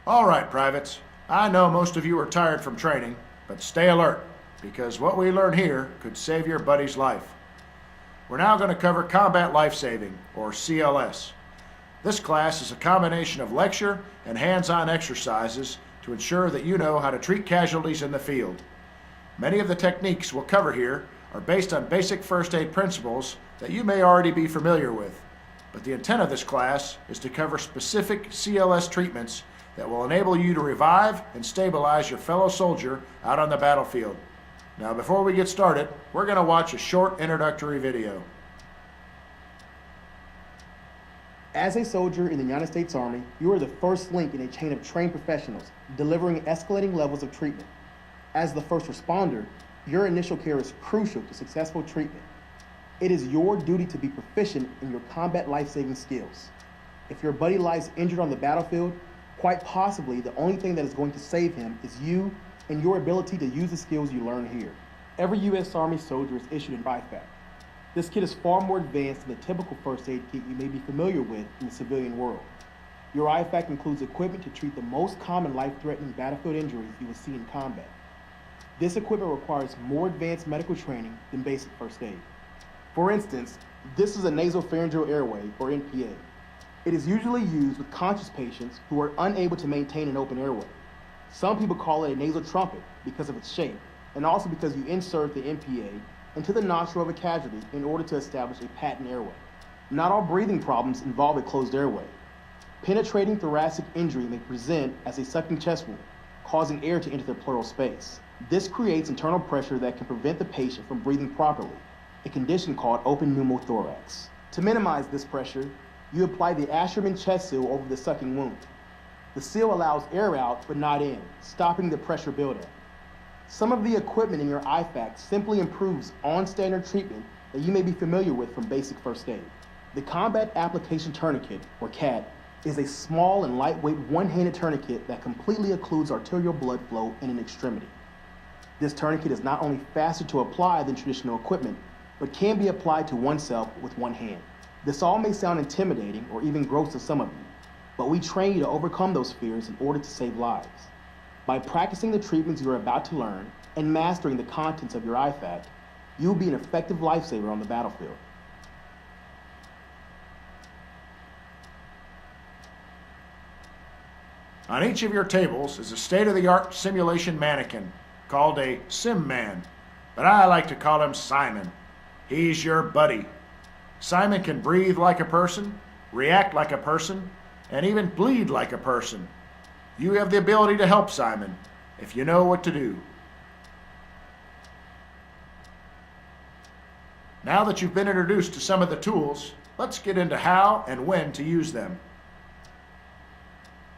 All right, privates. I know most of you are tired from training, but stay alert, because what we learn here could save your buddy's life. We're now going to cover Combat Life Saving, or CLS. This class is a combination of lecture and hands-on exercises to ensure that you know how to treat casualties in the field. Many of the techniques we'll cover here are based on basic first aid principles that you may already be familiar with, but the intent of this class is to cover specific CLS treatments that will enable you to revive and stabilize your fellow soldier out on the battlefield. Now, before we get started, we're going to watch a short introductory video. As a soldier in the United States Army, you are the first link in a chain of trained professionals delivering escalating levels of treatment. As the first responder, your initial care is crucial to successful treatment. It is your duty to be proficient in your combat life-saving skills. If your buddy lies injured on the battlefield, quite possibly the only thing that is going to save him is you and your ability to use the skills you learn here. Every U.S. Army soldier is issued an IFAK. This kit is far more advanced than the typical first aid kit you may be familiar with in the civilian world. Your IFAK includes equipment to treat the most common life-threatening battlefield injuries you will see in combat. This equipment requires more advanced medical training than basic first aid. For instance, this is a nasopharyngeal airway, or NPA. It is usually used with conscious patients who are unable to maintain an open airway. Some people call it a nasal trumpet because of its shape, and also because you insert the NPA into the nostril of a casualty in order to establish a patent airway. Not all breathing problems involve a closed airway. Penetrating thoracic injury may present as a sucking chest wound, causing air to enter the pleural space. This creates internal pressure that can prevent the patient from breathing properly, a condition called open pneumothorax. To minimize this pressure, you apply the Asherman chest seal over the sucking wound. The seal allows air out but not in, stopping the pressure buildup. Some of the equipment in your IFAK simply improves on-standard treatment that you may be familiar with from basic first aid. The Combat Application Tourniquet, or CAT, is a small and lightweight one-handed tourniquet that completely occludes arterial blood flow in an extremity. This tourniquet is not only faster to apply than traditional equipment, but can be applied to oneself with one hand. This all may sound intimidating or even gross to some of you, but we train you to overcome those fears in order to save lives. By practicing the treatments you are about to learn and mastering the contents of your IFAK, you will be an effective lifesaver on the battlefield. On each of your tables is a state-of-the-art simulation mannequin called a SimMan, but I like to call him Simon. He's your buddy. Simon can breathe like a person, react like a person, and even bleed like a person. You have the ability to help Simon if you know what to do. Now that you've been introduced to some of the tools, let's get into how and when to use them.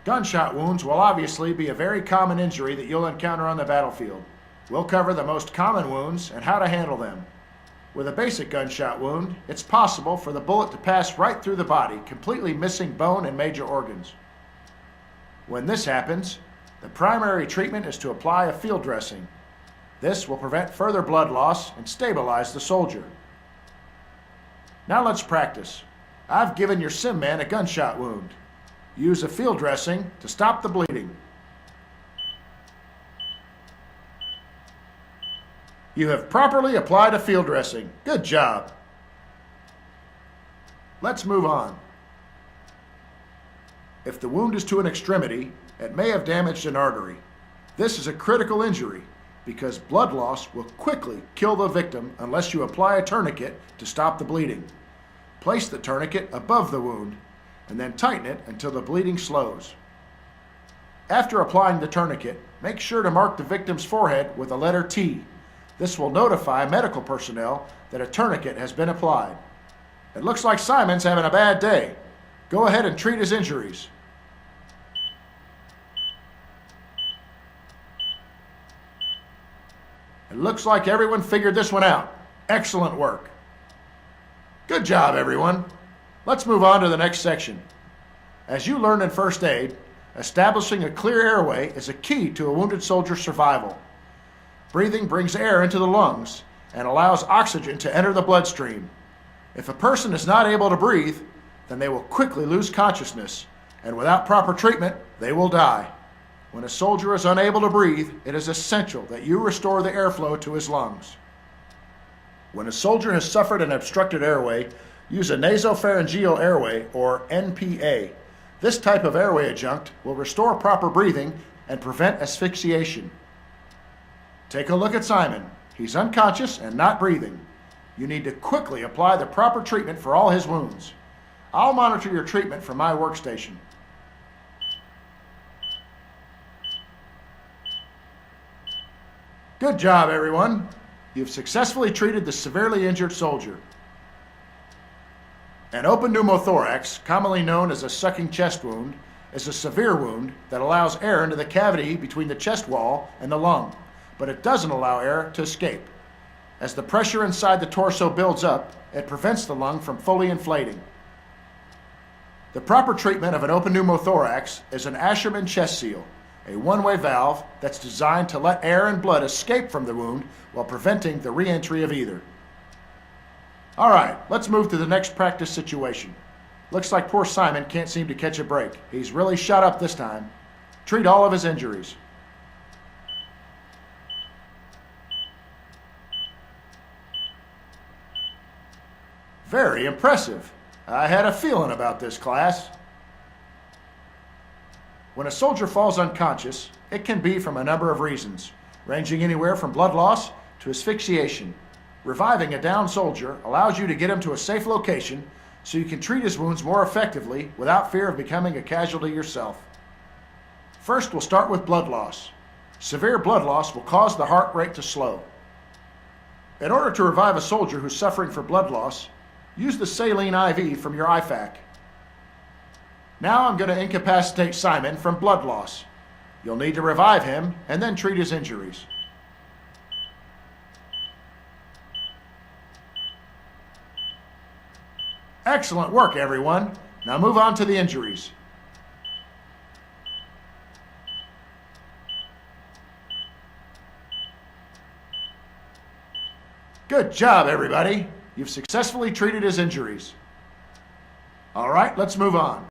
Gunshot wounds will obviously be a very common injury that you'll encounter on the battlefield. We'll cover the most common wounds and how to handle them. With a basic gunshot wound, it's possible for the bullet to pass right through the body, completely missing bone and major organs. When this happens, the primary treatment is to apply a field dressing. This will prevent further blood loss and stabilize the soldier. Now let's practice. I've given your SimMan a gunshot wound. Use a field dressing to stop the bleeding. You have properly applied a field dressing. Good job. Let's move on. If the wound is to an extremity, it may have damaged an artery. This is a critical injury because blood loss will quickly kill the victim unless you apply a tourniquet to stop the bleeding. Place the tourniquet above the wound and then tighten it until the bleeding slows. After applying the tourniquet, make sure to mark the victim's forehead with a letter T. This will notify medical personnel that a tourniquet has been applied. It looks like Simon's having a bad day. Go ahead and treat his injuries. It looks like everyone figured this one out. Excellent work. Good job, everyone. Let's move on to the next section. As you learned in first aid, establishing a clear airway is a key to a wounded soldier's survival. Breathing brings air into the lungs and allows oxygen to enter the bloodstream. If a person is not able to breathe, then they will quickly lose consciousness, and without proper treatment, they will die. When a soldier is unable to breathe, it is essential that you restore the airflow to his lungs. When a soldier has suffered an obstructed airway, use a nasopharyngeal airway, or NPA. This type of airway adjunct will restore proper breathing and prevent asphyxiation. Take a look at Simon. He's unconscious and not breathing. You need to quickly apply the proper treatment for all his wounds. I'll monitor your treatment from my workstation. Good job, everyone. You've successfully treated the severely injured soldier. An open pneumothorax, commonly known as a sucking chest wound, is a severe wound that allows air into the cavity between the chest wall and the lung, but it doesn't allow air to escape. As the pressure inside the torso builds up, it prevents the lung from fully inflating. The proper treatment of an open pneumothorax is an Asherman chest seal, a one-way valve that's designed to let air and blood escape from the wound while preventing the re-entry of either. All right, let's move to the next practice situation. Looks like poor Simon can't seem to catch a break. He's really shot up this time. Treat all of his injuries. Very impressive. I had a feeling about this class. When a soldier falls unconscious, it can be from a number of reasons, ranging anywhere from blood loss to asphyxiation. Reviving a downed soldier allows you to get him to a safe location so you can treat his wounds more effectively without fear of becoming a casualty yourself. First, we'll start with blood loss. Severe blood loss will cause the heart rate to slow. In order to revive a soldier who's suffering from blood loss, use the saline IV from your IFAK. Now I'm going to incapacitate Simon from blood loss. You'll need to revive him and then treat his injuries. Excellent work, everyone. Now move on to the injuries. Good job, everybody. You've successfully treated his injuries. All right, let's move on.